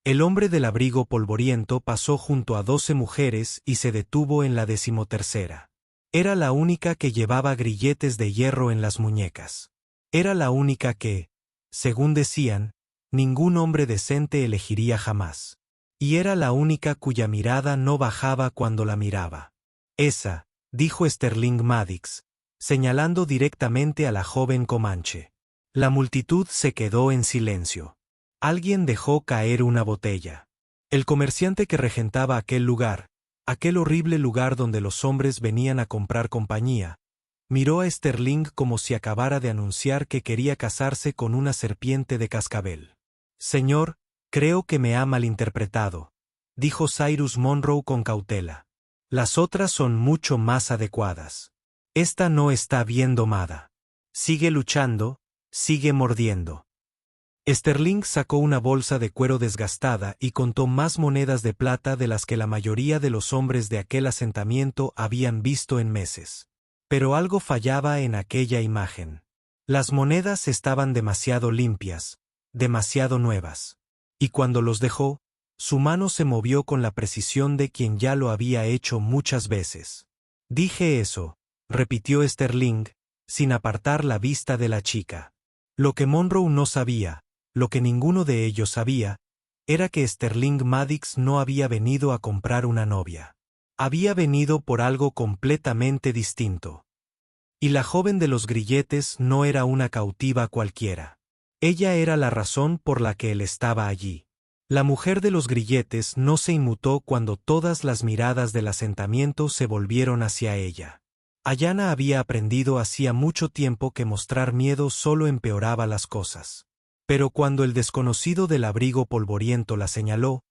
El hombre del abrigo polvoriento pasó junto a 12 mujeres y se detuvo en la 13ª. Era la única que llevaba grilletes de hierro en las muñecas. Era la única que, según decían, ningún hombre decente elegiría jamás. Y era la única cuya mirada no bajaba cuando la miraba. Esa, dijo Sterling Maddox, señalando directamente a la joven Comanche. La multitud se quedó en silencio. Alguien dejó caer una botella. El comerciante que regentaba aquel lugar, aquel horrible lugar donde los hombres venían a comprar compañía, miró a Sterling como si acabara de anunciar que quería casarse con una serpiente de cascabel. Señor, creo que me ha malinterpretado, dijo Cyrus Monroe con cautela. Las otras son mucho más adecuadas. Esta no está bien domada. Sigue luchando, sigue mordiendo. Sterling sacó una bolsa de cuero desgastada y contó más monedas de plata de las que la mayoría de los hombres de aquel asentamiento habían visto en meses. Pero algo fallaba en aquella imagen. Las monedas estaban demasiado limpias, demasiado nuevas. Y cuando los dejó, su mano se movió con la precisión de quien ya lo había hecho muchas veces. Dije eso, repitió Sterling, sin apartar la vista de la chica. Lo que Monroe no sabía, lo que ninguno de ellos sabía, era que Sterling Maddox no había venido a comprar una novia. Había venido por algo completamente distinto. Y la joven de los grilletes no era una cautiva cualquiera. Ella era la razón por la que él estaba allí. La mujer de los grilletes no se inmutó cuando todas las miradas del asentamiento se volvieron hacia ella. Ayanna había aprendido hacía mucho tiempo que mostrar miedo solo empeoraba las cosas. Pero cuando el desconocido del abrigo polvoriento la señaló,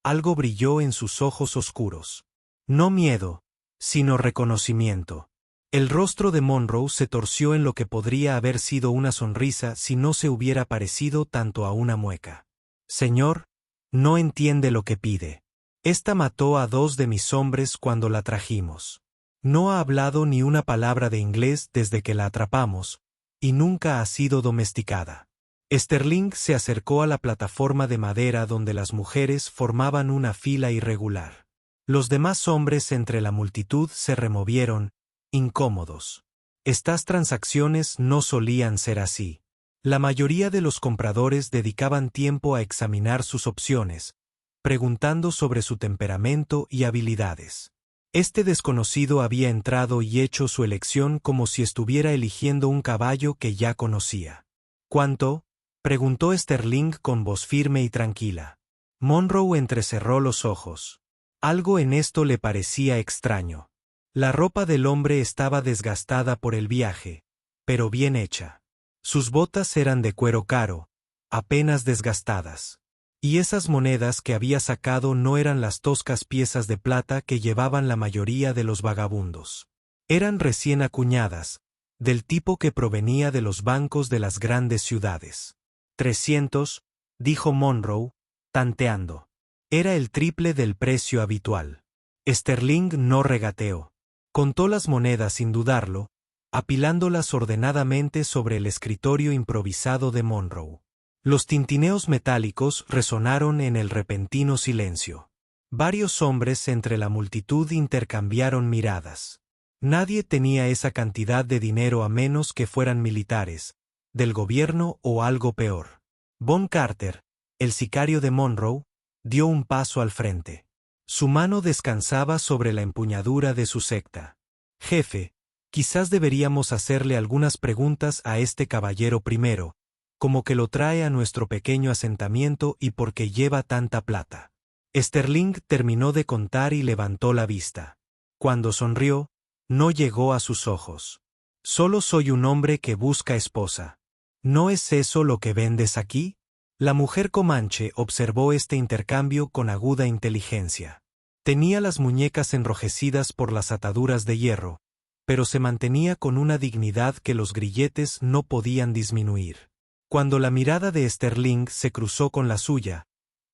algo brilló en sus ojos oscuros. No miedo, sino reconocimiento. El rostro de Monroe se torció en lo que podría haber sido una sonrisa si no se hubiera parecido tanto a una mueca. Señor, no entiende lo que pide. Esta mató a 2 de mis hombres cuando la trajimos. No ha hablado ni una palabra de inglés desde que la atrapamos, y nunca ha sido domesticada. Sterling se acercó a la plataforma de madera donde las mujeres formaban una fila irregular. Los demás hombres entre la multitud se removieron, incómodos. Estas transacciones no solían ser así. La mayoría de los compradores dedicaban tiempo a examinar sus opciones, preguntando sobre su temperamento y habilidades. Este desconocido había entrado y hecho su elección como si estuviera eligiendo un caballo que ya conocía. ¿Cuánto?, preguntó Sterling con voz firme y tranquila. Monroe entrecerró los ojos. Algo en esto le parecía extraño. La ropa del hombre estaba desgastada por el viaje, pero bien hecha. Sus botas eran de cuero caro, apenas desgastadas. Y esas monedas que había sacado no eran las toscas piezas de plata que llevaban la mayoría de los vagabundos. Eran recién acuñadas, del tipo que provenía de los bancos de las grandes ciudades. 300, dijo Monroe, tanteando. Era el triple del precio habitual. Sterling no regateó. Contó las monedas sin dudarlo, apilándolas ordenadamente sobre el escritorio improvisado de Monroe. Los tintineos metálicos resonaron en el repentino silencio. Varios hombres entre la multitud intercambiaron miradas. Nadie tenía esa cantidad de dinero a menos que fueran militares, del gobierno o algo peor. Von Carter, el sicario de Monroe, dio un paso al frente. Su mano descansaba sobre la empuñadura de su secta. Jefe, quizás deberíamos hacerle algunas preguntas a este caballero primero, como que lo trae a nuestro pequeño asentamiento y por qué lleva tanta plata. Sterling terminó de contar y levantó la vista. Cuando sonrió, no llegó a sus ojos. Solo soy un hombre que busca esposa. ¿No es eso lo que vendes aquí? La mujer comanche observó este intercambio con aguda inteligencia. Tenía las muñecas enrojecidas por las ataduras de hierro, pero se mantenía con una dignidad que los grilletes no podían disminuir. Cuando la mirada de Sterling se cruzó con la suya,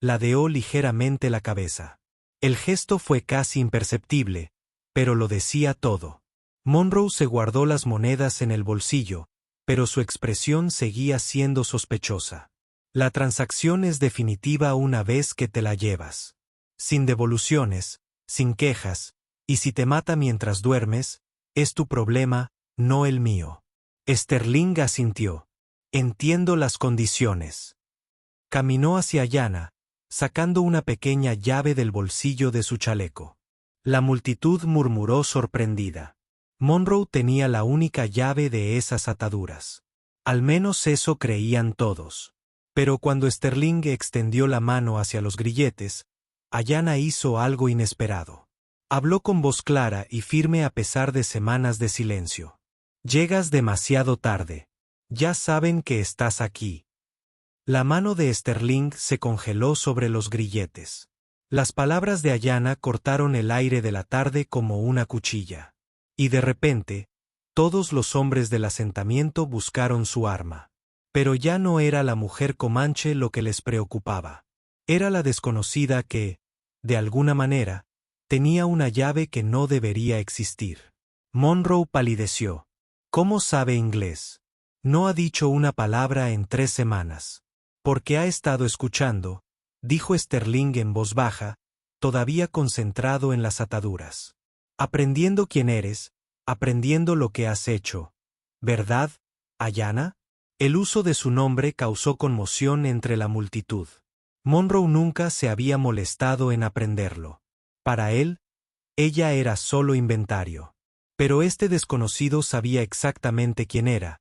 ladeó ligeramente la cabeza. El gesto fue casi imperceptible, pero lo decía todo. Monroe se guardó las monedas en el bolsillo, pero su expresión seguía siendo sospechosa. La transacción es definitiva una vez que te la llevas. Sin devoluciones, sin quejas, y si te mata mientras duermes, es tu problema, no el mío. Sterling asintió. Entiendo las condiciones. Caminó hacia Ayanna, sacando una pequeña llave del bolsillo de su chaleco. La multitud murmuró sorprendida. Monroe tenía la única llave de esas ataduras. Al menos eso creían todos. Pero cuando Sterling extendió la mano hacia los grilletes, Ayanna hizo algo inesperado. Habló con voz clara y firme a pesar de semanas de silencio. Llegas demasiado tarde. Ya saben que estás aquí. La mano de Sterling se congeló sobre los grilletes. Las palabras de Ayanna cortaron el aire de la tarde como una cuchilla. Y de repente, todos los hombres del asentamiento buscaron su arma. Pero ya no era la mujer comanche lo que les preocupaba. Era la desconocida que, de alguna manera, tenía una llave que no debería existir. Monroe palideció. ¿Cómo sabe inglés? No ha dicho una palabra en 3 semanas. Porque ha estado escuchando, dijo Sterling en voz baja, todavía concentrado en las ataduras. Aprendiendo quién eres, aprendiendo lo que has hecho. ¿Verdad, Ayanna? El uso de su nombre causó conmoción entre la multitud. Monroe nunca se había molestado en aprenderlo. Para él, ella era solo inventario. Pero este desconocido sabía exactamente quién era,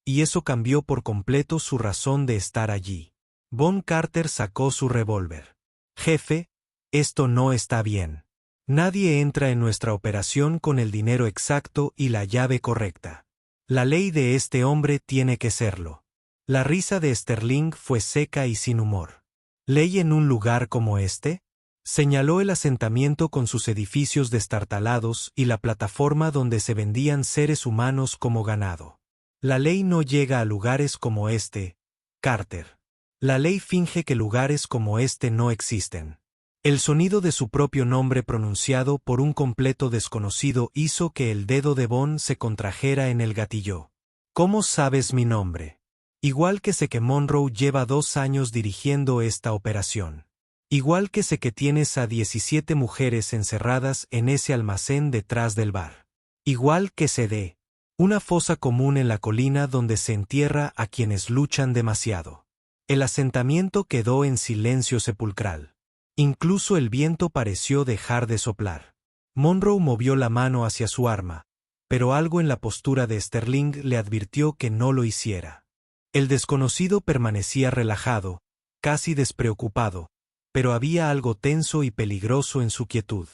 y eso cambió por completo su razón de estar allí. Von Carter sacó su revólver. Jefe, esto no está bien. Nadie entra en nuestra operación con el dinero exacto y la llave correcta. La ley de este hombre tiene que serlo. La risa de Sterling fue seca y sin humor. ¿Ley en un lugar como este? Señaló el asentamiento con sus edificios destartalados y la plataforma donde se vendían seres humanos como ganado. La ley no llega a lugares como este, Carter. La ley finge que lugares como este no existen. El sonido de su propio nombre pronunciado por un completo desconocido hizo que el dedo de Von se contrajera en el gatillo. ¿Cómo sabes mi nombre? Igual que sé que Monroe lleva 2 años dirigiendo esta operación. Igual que sé que tienes a 17 mujeres encerradas en ese almacén detrás del bar. Igual que sé de una fosa común en la colina donde se entierra a quienes luchan demasiado. El asentamiento quedó en silencio sepulcral. Incluso el viento pareció dejar de soplar. Monroe movió la mano hacia su arma, pero algo en la postura de Sterling le advirtió que no lo hiciera. El desconocido permanecía relajado, casi despreocupado, pero había algo tenso y peligroso en su quietud.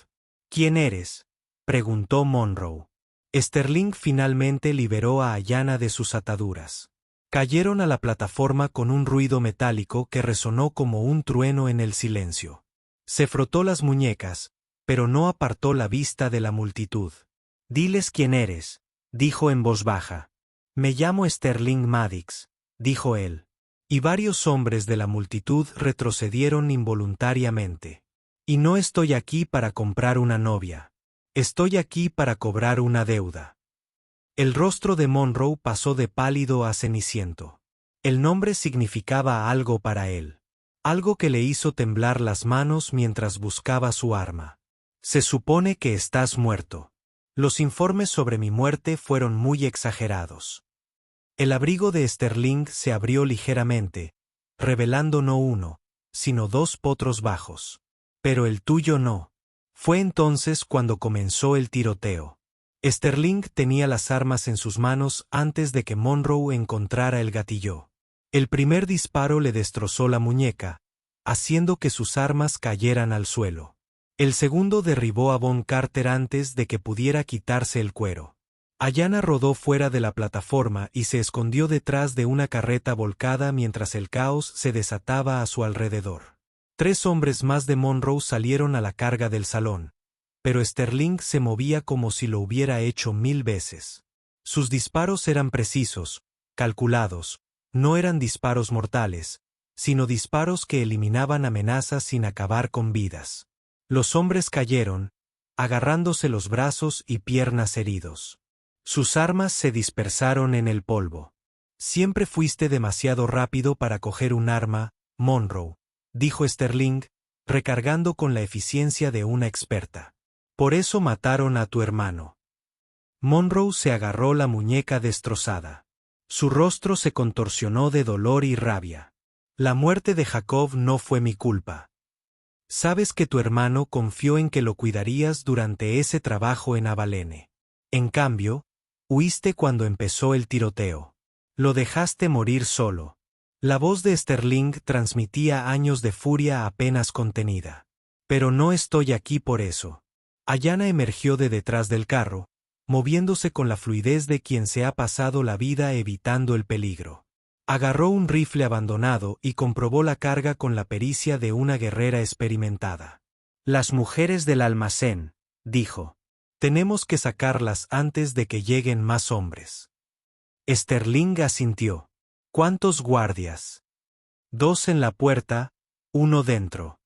¿Quién eres?, preguntó Monroe. Sterling finalmente liberó a Ayanna de sus ataduras. Cayeron a la plataforma con un ruido metálico que resonó como un trueno en el silencio. Se frotó las muñecas, pero no apartó la vista de la multitud. «Diles quién eres», dijo en voz baja. «Me llamo Sterling Maddox», dijo él. Y varios hombres de la multitud retrocedieron involuntariamente. «Y no estoy aquí para comprar una novia. Estoy aquí para cobrar una deuda». El rostro de Monroe pasó de pálido a ceniciento. El nombre significaba algo para él. Algo que le hizo temblar las manos mientras buscaba su arma. «Se supone que estás muerto. Los informes sobre mi muerte fueron muy exagerados». El abrigo de Sterling se abrió ligeramente, revelando no 1, sino 2 potros bajos. «Pero el tuyo no». Fue entonces cuando comenzó el tiroteo. Sterling tenía las armas en sus manos antes de que Monroe encontrara el gatillo. El primer disparo le destrozó la muñeca, haciendo que sus armas cayeran al suelo. El segundo derribó a Von Carter antes de que pudiera quitarse el cuero. Ayanna rodó fuera de la plataforma y se escondió detrás de una carreta volcada mientras el caos se desataba a su alrededor. 3 hombres más de Monroe salieron a la carga del salón, pero Sterling se movía como si lo hubiera hecho 1000 veces. Sus disparos eran precisos, calculados, no eran disparos mortales, sino disparos que eliminaban amenazas sin acabar con vidas. Los hombres cayeron, agarrándose los brazos y piernas heridos. Sus armas se dispersaron en el polvo. Siempre fuiste demasiado rápido para coger un arma, Monroe, dijo Sterling, recargando con la eficiencia de una experta. Por eso mataron a tu hermano. Monroe se agarró la muñeca destrozada. Su rostro se contorsionó de dolor y rabia. La muerte de Jacob no fue mi culpa. Sabes que tu hermano confió en que lo cuidarías durante ese trabajo en Avalene. En cambio, huiste cuando empezó el tiroteo. Lo dejaste morir solo. La voz de Sterling transmitía años de furia apenas contenida. Pero no estoy aquí por eso. Ayanna emergió de detrás del carro, moviéndose con la fluidez de quien se ha pasado la vida evitando el peligro. Agarró un rifle abandonado y comprobó la carga con la pericia de una guerrera experimentada. Las mujeres del almacén, dijo. Tenemos que sacarlas antes de que lleguen más hombres. Sterling asintió. ¿Cuántos guardias? 2 en la puerta, 1 dentro.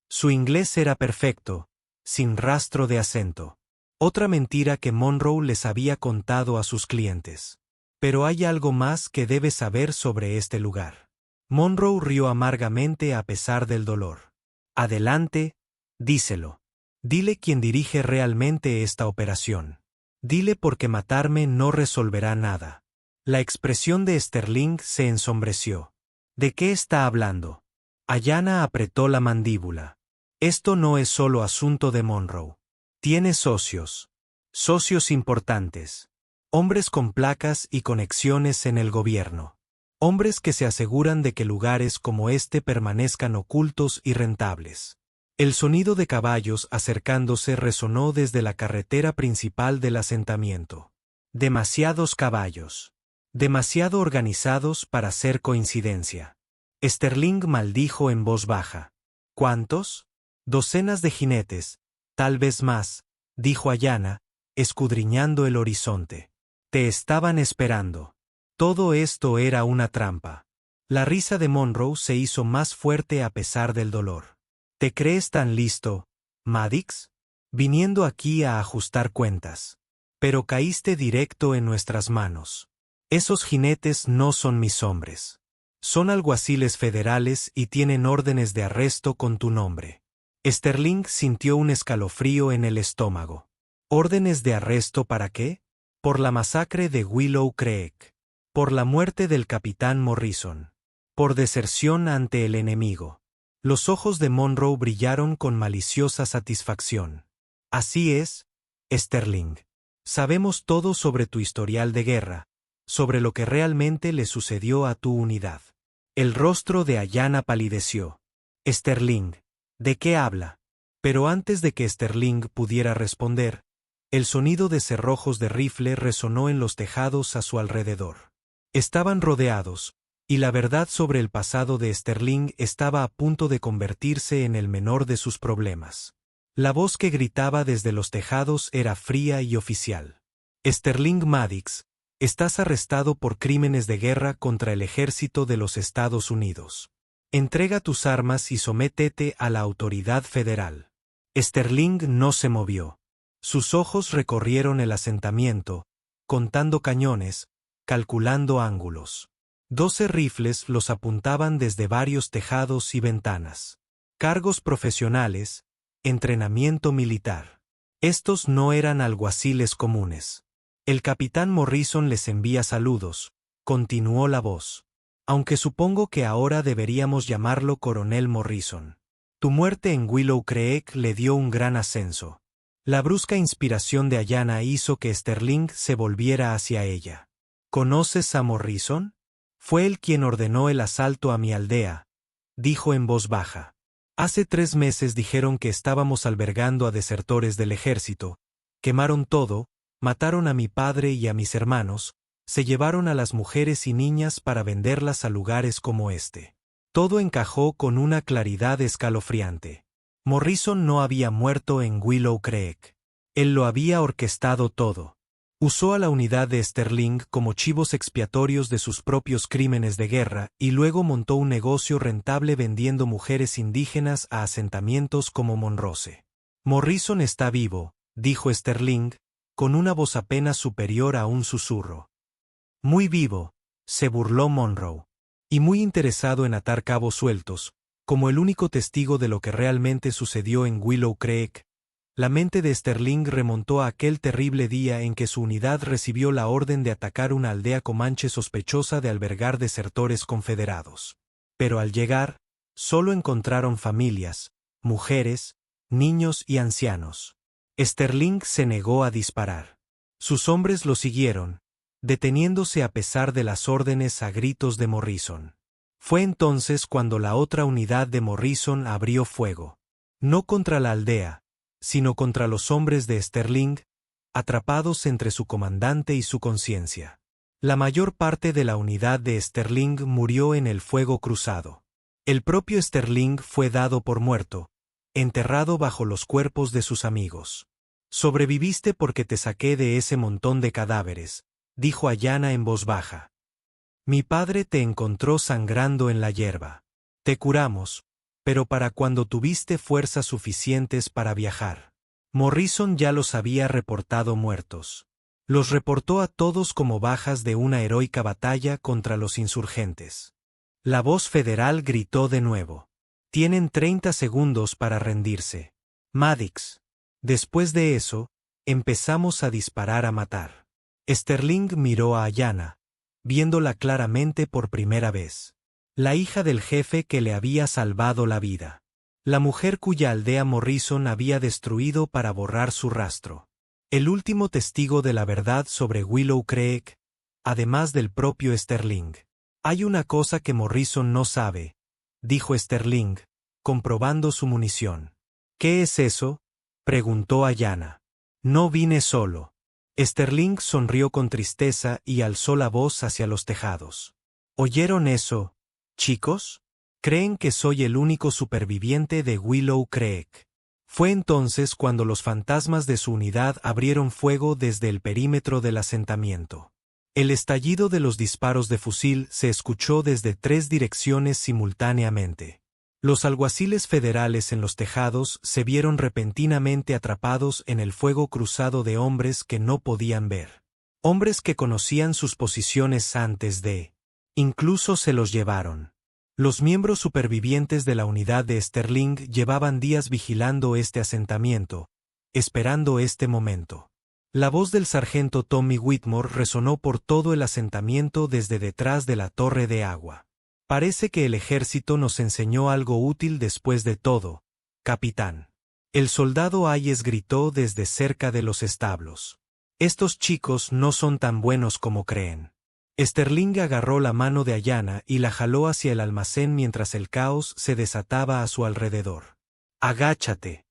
Su inglés era perfecto, sin rastro de acento. Otra mentira que Monroe les había contado a sus clientes. Pero hay algo más que debes saber sobre este lugar. Monroe rió amargamente a pesar del dolor. Adelante, díselo. Dile quién dirige realmente esta operación. Dile porque matarme no resolverá nada. La expresión de Sterling se ensombreció. ¿De qué está hablando? Ayanna apretó la mandíbula. Esto no es solo asunto de Monroe. Tiene socios. Socios importantes. Hombres con placas y conexiones en el gobierno. Hombres que se aseguran de que lugares como este permanezcan ocultos y rentables. El sonido de caballos acercándose resonó desde la carretera principal del asentamiento. Demasiados caballos. Demasiado organizados para ser coincidencia. Sterling maldijo en voz baja. ¿Cuántos? Docenas de jinetes, tal vez más, dijo Ayanna, escudriñando el horizonte. Te estaban esperando. Todo esto era una trampa. La risa de Monroe se hizo más fuerte a pesar del dolor. ¿Te crees tan listo, Maddox? Viniendo aquí a ajustar cuentas. Pero caíste directo en nuestras manos. Esos jinetes no son mis hombres. Son alguaciles federales y tienen órdenes de arresto con tu nombre. Sterling sintió un escalofrío en el estómago. ¿Órdenes de arresto para qué? Por la masacre de Willow Creek. Por la muerte del capitán Morrison. Por deserción ante el enemigo. Los ojos de Monroe brillaron con maliciosa satisfacción. Así es, Sterling. Sabemos todo sobre tu historial de guerra, sobre lo que realmente le sucedió a tu unidad. El rostro de Ayanna palideció. Sterling, ¿de qué habla? Pero antes de que Sterling pudiera responder, el sonido de cerrojos de rifle resonó en los tejados a su alrededor. Estaban rodeados, y la verdad sobre el pasado de Sterling estaba a punto de convertirse en el menor de sus problemas. La voz que gritaba desde los tejados era fría y oficial. Sterling Maddox, estás arrestado por crímenes de guerra contra el ejército de los Estados Unidos. Entrega tus armas y sométete a la autoridad federal. Sterling no se movió. Sus ojos recorrieron el asentamiento, contando cañones, calculando ángulos. 12 rifles los apuntaban desde varios tejados y ventanas. Cargos profesionales, entrenamiento militar. Estos no eran alguaciles comunes. El capitán Morrison les envía saludos, continuó la voz. Aunque supongo que ahora deberíamos llamarlo coronel Morrison. Tu muerte en Willow Creek le dio un gran ascenso. La brusca inspiración de Ayanna hizo que Sterling se volviera hacia ella. ¿Conoces a Morrison? Fue él quien ordenó el asalto a mi aldea, dijo en voz baja. Hace 3 meses dijeron que estábamos albergando a desertores del ejército, quemaron todo, mataron a mi padre y a mis hermanos, se llevaron a las mujeres y niñas para venderlas a lugares como este. Todo encajó con una claridad escalofriante. Morrison no había muerto en Willow Creek. Él lo había orquestado todo. Usó a la unidad de Sterling como chivos expiatorios de sus propios crímenes de guerra y luego montó un negocio rentable vendiendo mujeres indígenas a asentamientos como Monrose. Morrison está vivo, dijo Sterling, con una voz apenas superior a un susurro. Muy vivo, se burló Monroe. Y muy interesado en atar cabos sueltos, como el único testigo de lo que realmente sucedió en Willow Creek, la mente de Sterling remontó a aquel terrible día en que su unidad recibió la orden de atacar una aldea comanche sospechosa de albergar desertores confederados. Pero al llegar, solo encontraron familias, mujeres, niños y ancianos. Sterling se negó a disparar. Sus hombres lo siguieron, deteniéndose a pesar de las órdenes a gritos de Morrison. Fue entonces cuando la otra unidad de Morrison abrió fuego. No contra la aldea, sino contra los hombres de Sterling, atrapados entre su comandante y su conciencia. La mayor parte de la unidad de Sterling murió en el fuego cruzado. El propio Sterling fue dado por muerto, enterrado bajo los cuerpos de sus amigos. «Sobreviviste porque te saqué de ese montón de cadáveres», dijo Ayanna en voz baja. «Mi padre te encontró sangrando en la hierba. Te curamos, pero para cuando tuviste fuerzas suficientes para viajar. Morrison ya los había reportado muertos. Los reportó a todos como bajas de una heroica batalla contra los insurgentes». La voz federal gritó de nuevo. «Tienen 30 segundos para rendirse. Maddox». Después de eso, empezamos a disparar a matar. Sterling miró a Ayanna, viéndola claramente por primera vez. La hija del jefe que le había salvado la vida. La mujer cuya aldea Morrison había destruido para borrar su rastro. El último testigo de la verdad sobre Willow Creek, además del propio Sterling. «Hay una cosa que Morrison no sabe», dijo Sterling, comprobando su munición. «¿Qué es eso?», preguntó Ayanna. «No vine solo». Sterling sonrió con tristeza y alzó la voz hacia los tejados. «¿Oyeron eso, chicos? Creen que soy el único superviviente de Willow Creek». Fue entonces cuando los fantasmas de su unidad abrieron fuego desde el perímetro del asentamiento. El estallido de los disparos de fusil se escuchó desde 3 direcciones simultáneamente. Los alguaciles federales en los tejados se vieron repentinamente atrapados en el fuego cruzado de hombres que no podían ver. Hombres que conocían sus posiciones antes de. Incluso se los llevaron. Los miembros supervivientes de la unidad de Sterling llevaban días vigilando este asentamiento, esperando este momento. La voz del sargento Tommy Whitmore resonó por todo el asentamiento desde detrás de la torre de agua. «Parece que el ejército nos enseñó algo útil después de todo, capitán». El soldado Hayes gritó desde cerca de los establos. «Estos chicos no son tan buenos como creen». Sterling agarró la mano de Ayanna y la jaló hacia el almacén mientras el caos se desataba a su alrededor. «Agáchate.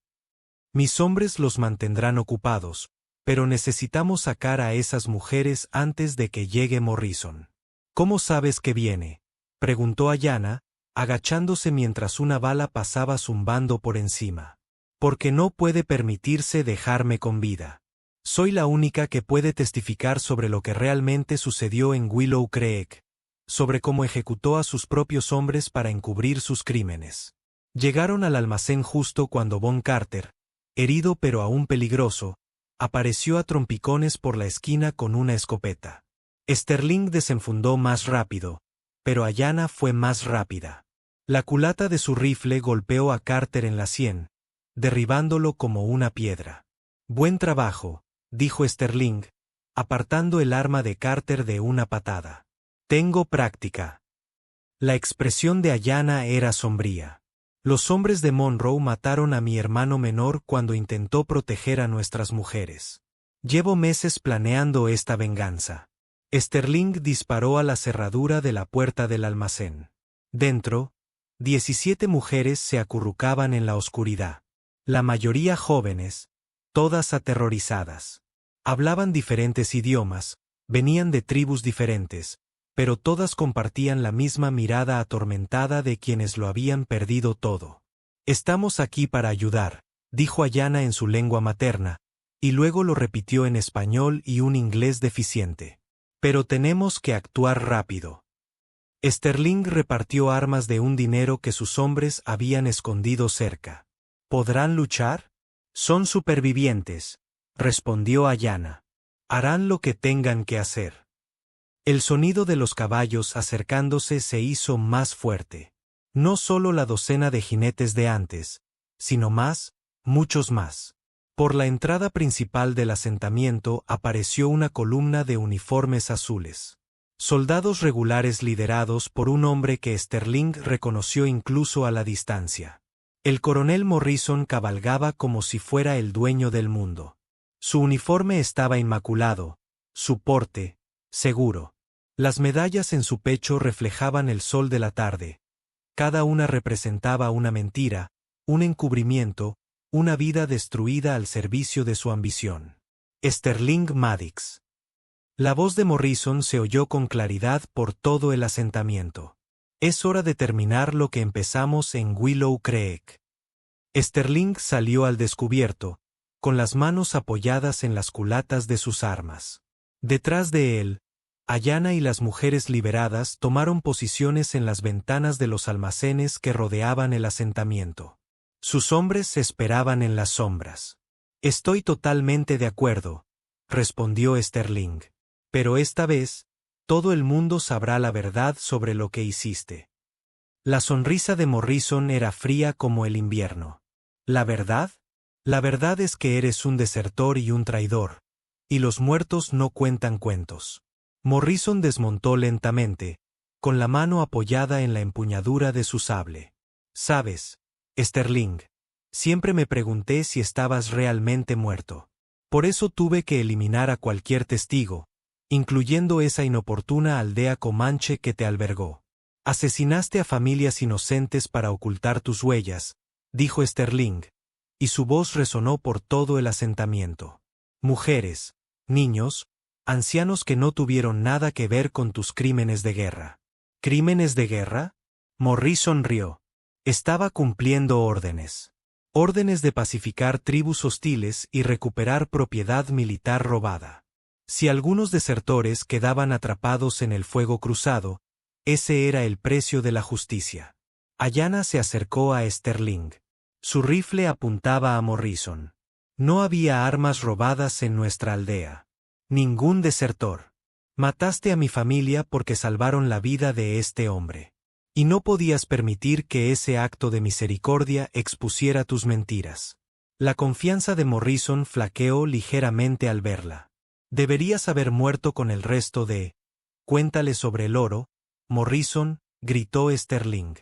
Mis hombres los mantendrán ocupados, pero necesitamos sacar a esas mujeres antes de que llegue Morrison». «¿Cómo sabes que viene?», preguntó Ayanna, agachándose mientras una bala pasaba zumbando por encima. «Porque no puede permitirse dejarme con vida. Soy la única que puede testificar sobre lo que realmente sucedió en Willow Creek, sobre cómo ejecutó a sus propios hombres para encubrir sus crímenes». Llegaron al almacén justo cuando Von Carter, herido pero aún peligroso, apareció a trompicones por la esquina con una escopeta. Sterling desenfundó más rápido, pero Ayanna fue más rápida. La culata de su rifle golpeó a Carter en la sien, derribándolo como una piedra. «Buen trabajo», dijo Sterling, apartando el arma de Carter de una patada. «Tengo práctica». La expresión de Ayanna era sombría. «Los hombres de Monroe mataron a mi hermano menor cuando intentó proteger a nuestras mujeres. Llevo meses planeando esta venganza». Sterling disparó a la cerradura de la puerta del almacén. Dentro, 17 mujeres se acurrucaban en la oscuridad. La mayoría jóvenes, todas aterrorizadas. Hablaban diferentes idiomas, venían de tribus diferentes, pero todas compartían la misma mirada atormentada de quienes lo habían perdido todo. «Estamos aquí para ayudar», dijo Ayanna en su lengua materna, y luego lo repitió en español y un inglés deficiente. «Pero tenemos que actuar rápido». Sterling repartió armas de un dinero que sus hombres habían escondido cerca. «¿Podrán luchar?». «Son supervivientes», respondió Ayanna. «Harán lo que tengan que hacer». El sonido de los caballos acercándose se hizo más fuerte. No solo la docena de jinetes de antes, sino más, muchos más. Por la entrada principal del asentamiento apareció una columna de uniformes azules. Soldados regulares liderados por un hombre que Sterling reconoció incluso a la distancia. El coronel Morrison cabalgaba como si fuera el dueño del mundo. Su uniforme estaba inmaculado, su porte, seguro. Las medallas en su pecho reflejaban el sol de la tarde. Cada una representaba una mentira, un encubrimiento, una vida destruida al servicio de su ambición. Sterling Maddox. La voz de Morrison se oyó con claridad por todo el asentamiento. Es hora de terminar lo que empezamos en Willow Creek. Sterling salió al descubierto, con las manos apoyadas en las culatas de sus armas. Detrás de él, Ayanna y las mujeres liberadas tomaron posiciones en las ventanas de los almacenes que rodeaban el asentamiento. Sus hombres esperaban en las sombras. Estoy totalmente de acuerdo, respondió Sterling. Pero esta vez, todo el mundo sabrá la verdad sobre lo que hiciste. La sonrisa de Morrison era fría como el invierno. ¿La verdad? La verdad es que eres un desertor y un traidor, y los muertos no cuentan cuentos. Morrison desmontó lentamente, con la mano apoyada en la empuñadura de su sable. Sabes, Sterling, siempre me pregunté si estabas realmente muerto. Por eso tuve que eliminar a cualquier testigo, incluyendo esa inoportuna aldea comanche que te albergó. Asesinaste a familias inocentes para ocultar tus huellas, dijo Sterling, y su voz resonó por todo el asentamiento. Mujeres, niños, ancianos que no tuvieron nada que ver con tus crímenes de guerra. ¿Crímenes de guerra? Morrison rió. Estaba cumpliendo órdenes. Órdenes de pacificar tribus hostiles y recuperar propiedad militar robada. Si algunos desertores quedaban atrapados en el fuego cruzado, ese era el precio de la justicia. Ayanna se acercó a Sterling. Su rifle apuntaba a Morrison. No había armas robadas en nuestra aldea. Ningún desertor. Mataste a mi familia porque salvaron la vida de este hombre. Y no podías permitir que ese acto de misericordia expusiera tus mentiras. La confianza de Morrison flaqueó ligeramente al verla. Deberías haber muerto con el resto de... Cuéntale sobre el oro, Morrison, gritó Sterling.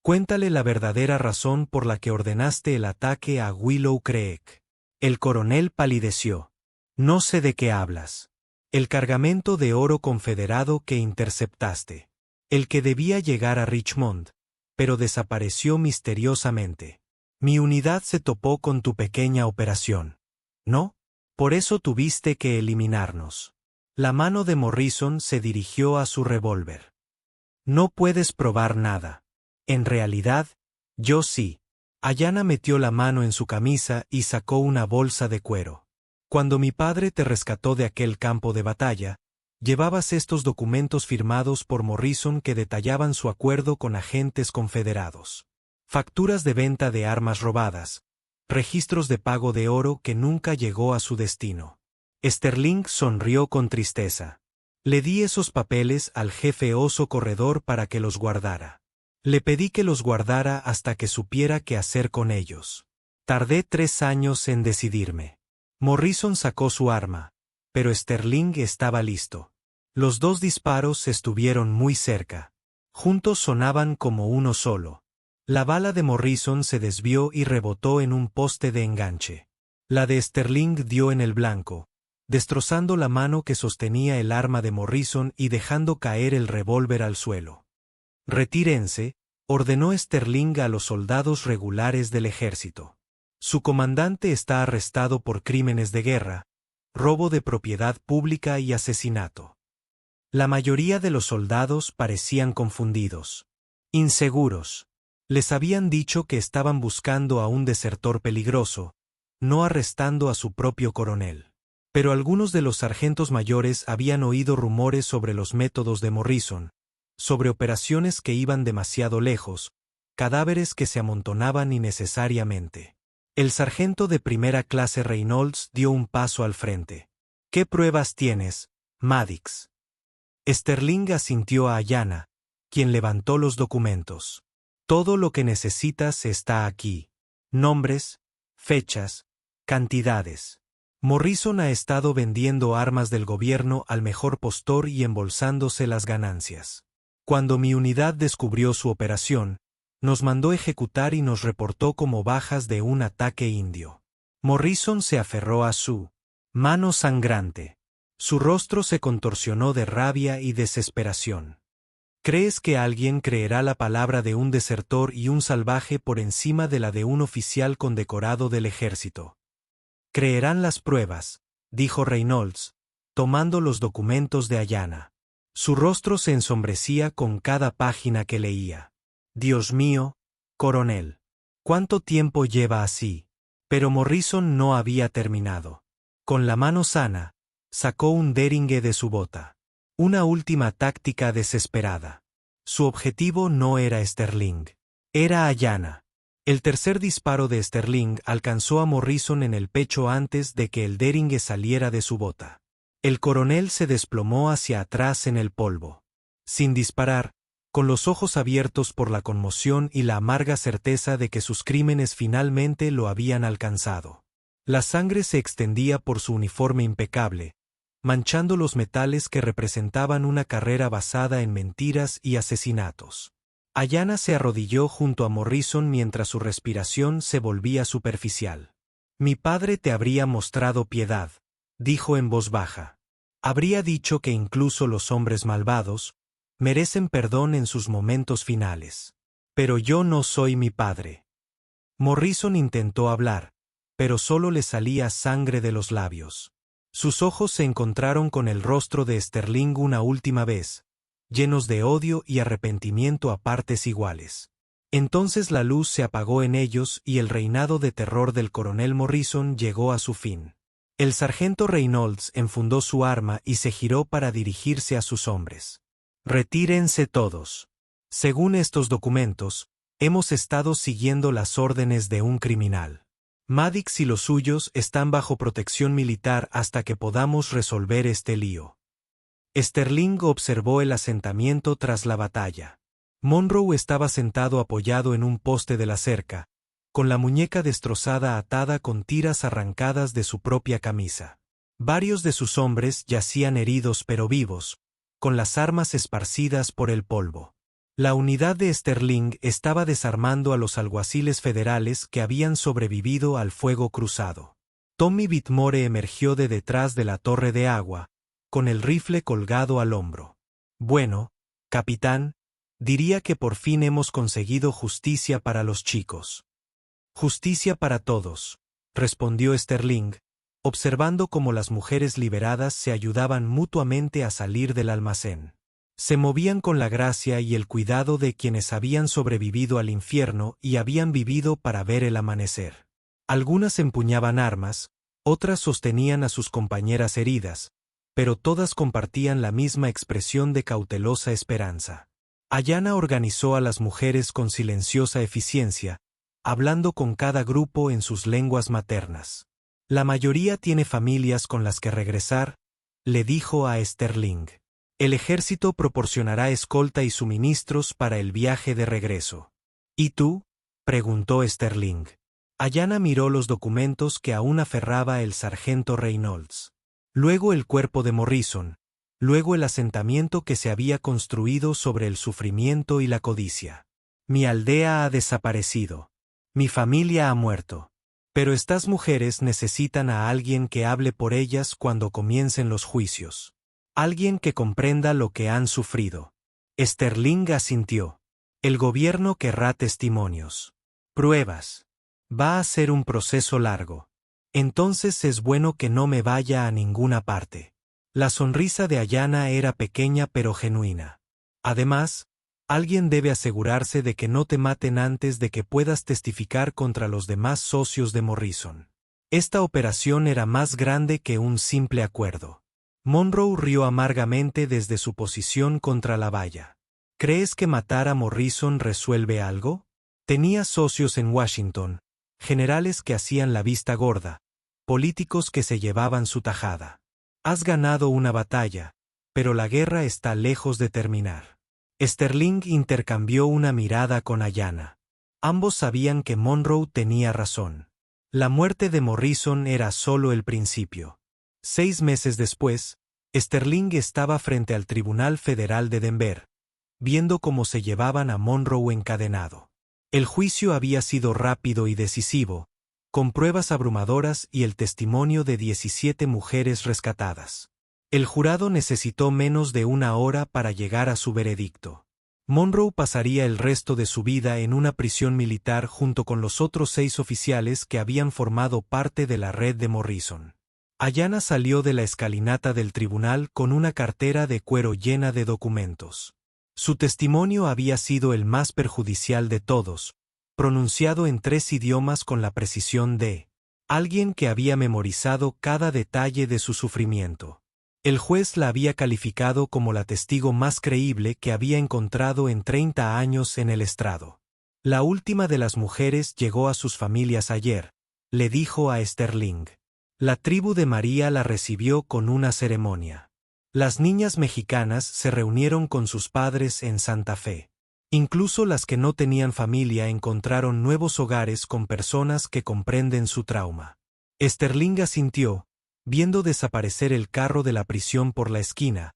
Cuéntale la verdadera razón por la que ordenaste el ataque a Willow Creek. El coronel palideció. No sé de qué hablas. El cargamento de oro confederado que interceptaste. El que debía llegar a Richmond, pero desapareció misteriosamente. Mi unidad se topó con tu pequeña operación. ¿No? Por eso tuviste que eliminarnos. La mano de Morrison se dirigió a su revólver. No puedes probar nada. En realidad, yo sí. Ayanna metió la mano en su camisa y sacó una bolsa de cuero. Cuando mi padre te rescató de aquel campo de batalla, llevabas estos documentos firmados por Morrison que detallaban su acuerdo con agentes confederados. Facturas de venta de armas robadas, registros de pago de oro que nunca llegó a su destino. Sterling sonrió con tristeza. Le di esos papeles al jefe oso corredor para que los guardara. Le pedí que los guardara hasta que supiera qué hacer con ellos. Tardé 3 años en decidirme. Morrison sacó su arma, pero Sterling estaba listo. Los 2 disparos estuvieron muy cerca. Juntos sonaban como uno solo. La bala de Morrison se desvió y rebotó en un poste de enganche. La de Sterling dio en el blanco, destrozando la mano que sostenía el arma de Morrison y dejando caer el revólver al suelo. Retírense, ordenó Sterling a los soldados regulares del ejército. Su comandante está arrestado por crímenes de guerra, robo de propiedad pública y asesinato. La mayoría de los soldados parecían confundidos. Inseguros. Les habían dicho que estaban buscando a un desertor peligroso, no arrestando a su propio coronel. Pero algunos de los sargentos mayores habían oído rumores sobre los métodos de Morrison, sobre operaciones que iban demasiado lejos, cadáveres que se amontonaban innecesariamente. El sargento de primera clase Reynolds dio un paso al frente. ¿Qué pruebas tienes, Maddox? Sterling asintió a Ayanna, quien levantó los documentos. Todo lo que necesitas está aquí. Nombres, fechas, cantidades. Morrison ha estado vendiendo armas del gobierno al mejor postor y embolsándose las ganancias. Cuando mi unidad descubrió su operación, nos mandó ejecutar y nos reportó como bajas de un ataque indio. Morrison se aferró a su mano sangrante. Su rostro se contorsionó de rabia y desesperación. ¿Crees que alguien creerá la palabra de un desertor y un salvaje por encima de la de un oficial condecorado del ejército? Creerán las pruebas, dijo Reynolds, tomando los documentos de Ayanna. Su rostro se ensombrecía con cada página que leía. Dios mío, coronel. ¿Cuánto tiempo lleva así? Pero Morrison no había terminado. Con la mano sana, sacó un deringue de su bota. Una última táctica desesperada. Su objetivo no era Sterling. Era Ayanna. El tercer disparo de Sterling alcanzó a Morrison en el pecho antes de que el deringue saliera de su bota. El coronel se desplomó hacia atrás en el polvo. Sin disparar, con los ojos abiertos por la conmoción y la amarga certeza de que sus crímenes finalmente lo habían alcanzado. La sangre se extendía por su uniforme impecable, manchando los metales que representaban una carrera basada en mentiras y asesinatos. Ayanna se arrodilló junto a Morrison mientras su respiración se volvía superficial. Mi padre te habría mostrado piedad, dijo en voz baja. Habría dicho que incluso los hombres malvados merecen perdón en sus momentos finales. Pero yo no soy mi padre. Morrison intentó hablar, pero solo le salía sangre de los labios. Sus ojos se encontraron con el rostro de Sterling una última vez, llenos de odio y arrepentimiento a partes iguales. Entonces la luz se apagó en ellos y el reinado de terror del coronel Morrison llegó a su fin. El sargento Reynolds enfundó su arma y se giró para dirigirse a sus hombres. Retírense todos. Según estos documentos, hemos estado siguiendo las órdenes de un criminal. Maddox y los suyos están bajo protección militar hasta que podamos resolver este lío. Sterling observó el asentamiento tras la batalla. Monroe estaba sentado apoyado en un poste de la cerca, con la muñeca destrozada atada con tiras arrancadas de su propia camisa. Varios de sus hombres yacían heridos pero vivos, con las armas esparcidas por el polvo. La unidad de Sterling estaba desarmando a los alguaciles federales que habían sobrevivido al fuego cruzado. Tommy Whitmore emergió de detrás de la torre de agua, con el rifle colgado al hombro. Bueno, capitán, diría que por fin hemos conseguido justicia para los chicos. Justicia para todos, respondió Sterling, observando cómo las mujeres liberadas se ayudaban mutuamente a salir del almacén. Se movían con la gracia y el cuidado de quienes habían sobrevivido al infierno y habían vivido para ver el amanecer. Algunas empuñaban armas, otras sostenían a sus compañeras heridas, pero todas compartían la misma expresión de cautelosa esperanza. Ayanna organizó a las mujeres con silenciosa eficiencia, hablando con cada grupo en sus lenguas maternas. La mayoría tiene familias con las que regresar, le dijo a Sterling. El ejército proporcionará escolta y suministros para el viaje de regreso. ¿Y tú? Preguntó Sterling. Ayanna miró los documentos que aún aferraba el sargento Reynolds. Luego el cuerpo de Morrison. Luego el asentamiento que se había construido sobre el sufrimiento y la codicia. Mi aldea ha desaparecido. Mi familia ha muerto. Pero estas mujeres necesitan a alguien que hable por ellas cuando comiencen los juicios. Alguien que comprenda lo que han sufrido. Sterling asintió. El gobierno querrá testimonios. Pruebas. Va a ser un proceso largo. Entonces es bueno que no me vaya a ninguna parte. La sonrisa de Ayanna era pequeña pero genuina. Además, alguien debe asegurarse de que no te maten antes de que puedas testificar contra los demás socios de Morrison. Esta operación era más grande que un simple acuerdo. Monroe rió amargamente desde su posición contra la valla. ¿Crees que matar a Morrison resuelve algo? Tenía socios en Washington, generales que hacían la vista gorda, políticos que se llevaban su tajada. Has ganado una batalla, pero la guerra está lejos de terminar. Sterling intercambió una mirada con Ayanna. Ambos sabían que Monroe tenía razón. La muerte de Morrison era solo el principio. 6 meses después, Sterling estaba frente al Tribunal Federal de Denver, viendo cómo se llevaban a Monroe encadenado. El juicio había sido rápido y decisivo, con pruebas abrumadoras y el testimonio de 17 mujeres rescatadas. El jurado necesitó menos de 1 hora para llegar a su veredicto. Monroe pasaría el resto de su vida en una prisión militar junto con los otros 6 oficiales que habían formado parte de la red de Morrison. Ayanna salió de la escalinata del tribunal con una cartera de cuero llena de documentos. Su testimonio había sido el más perjudicial de todos, pronunciado en 3 idiomas con la precisión de alguien que había memorizado cada detalle de su sufrimiento. El juez la había calificado como la testigo más creíble que había encontrado en 30 años en el estrado. La última de las mujeres llegó a sus familias ayer, le dijo a Sterling. La tribu de María la recibió con una ceremonia. Las niñas mexicanas se reunieron con sus padres en Santa Fe. Incluso las que no tenían familia encontraron nuevos hogares con personas que comprenden su trauma. Sterling asintió, viendo desaparecer el carro de la prisión por la esquina,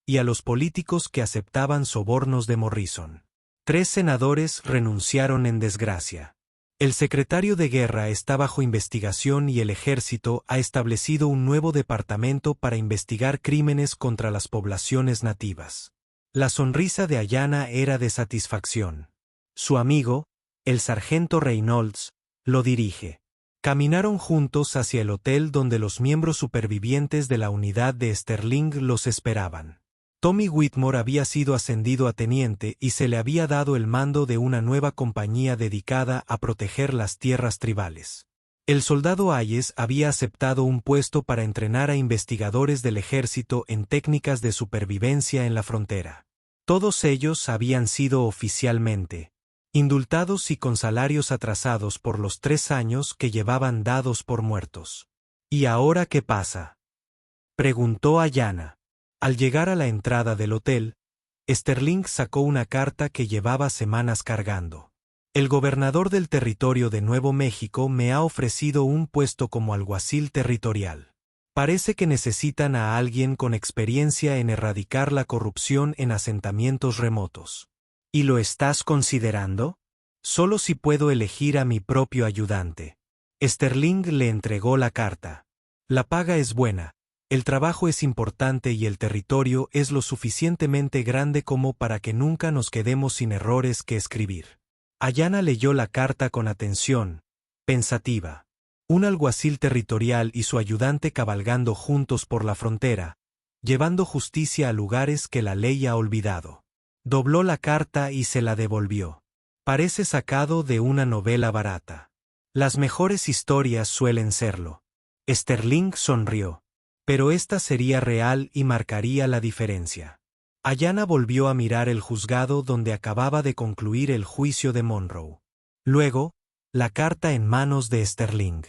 y a los políticos que aceptaban sobornos de Morrison. 3 senadores renunciaron en desgracia. El secretario de Guerra está bajo investigación y el ejército ha establecido un nuevo departamento para investigar crímenes contra las poblaciones nativas. La sonrisa de Ayanna era de satisfacción. Su amigo, el sargento Reynolds, lo dirige. Caminaron juntos hacia el hotel donde los miembros supervivientes de la unidad de Sterling los esperaban. Tommy Whitmore había sido ascendido a teniente y se le había dado el mando de una nueva compañía dedicada a proteger las tierras tribales. El soldado Hayes había aceptado un puesto para entrenar a investigadores del ejército en técnicas de supervivencia en la frontera. Todos ellos habían sido oficialmente indultados y con salarios atrasados por los 3 años que llevaban dados por muertos. ¿Y ahora qué pasa?, preguntó Ayanna. Al llegar a la entrada del hotel, Sterling sacó una carta que llevaba semanas cargando. El gobernador del territorio de Nuevo México me ha ofrecido un puesto como alguacil territorial. Parece que necesitan a alguien con experiencia en erradicar la corrupción en asentamientos remotos. ¿Y lo estás considerando? Solo si puedo elegir a mi propio ayudante. Sterling le entregó la carta. La paga es buena. El trabajo es importante y el territorio es lo suficientemente grande como para que nunca nos quedemos sin errores que escribir. Ayanna leyó la carta con atención, pensativa. Un alguacil territorial y su ayudante cabalgando juntos por la frontera, llevando justicia a lugares que la ley ha olvidado. Dobló la carta y se la devolvió. Parece sacado de una novela barata. Las mejores historias suelen serlo. Sterling sonrió. Pero esta sería real y marcaría la diferencia. Ayanna volvió a mirar el juzgado donde acababa de concluir el juicio de Monroe. Luego, la carta en manos de Sterling.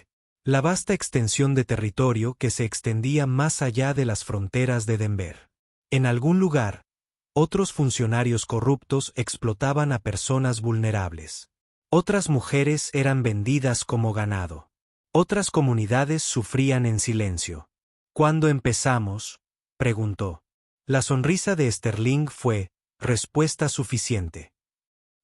La vasta extensión de territorio que se extendía más allá de las fronteras de Denver. En algún lugar, otros funcionarios corruptos explotaban a personas vulnerables. Otras mujeres eran vendidas como ganado. Otras comunidades sufrían en silencio. ¿Cuándo empezamos?, preguntó. La sonrisa de Sterling fue respuesta suficiente.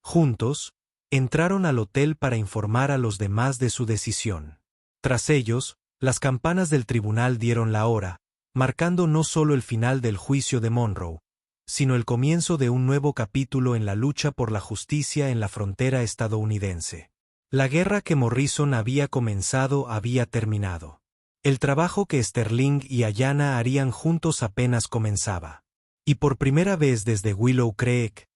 Juntos, entraron al hotel para informar a los demás de su decisión. Tras ellos, las campanas del tribunal dieron la hora, marcando no solo el final del juicio de Monroe, sino el comienzo de un nuevo capítulo en la lucha por la justicia en la frontera estadounidense. La guerra que Morrison había comenzado había terminado. El trabajo que Sterling y Ayanna harían juntos apenas comenzaba. Y por primera vez desde Willow Creek,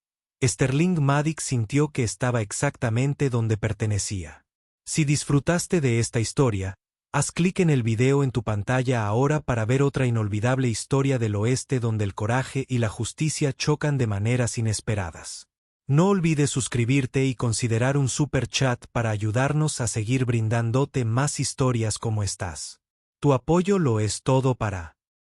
Sterling Maddox sintió que estaba exactamente donde pertenecía. Si disfrutaste de esta historia, haz clic en el video en tu pantalla ahora para ver otra inolvidable historia del oeste donde el coraje y la justicia chocan de maneras inesperadas. No olvides suscribirte y considerar un super chat para ayudarnos a seguir brindándote más historias como estas. Tu apoyo lo es todo para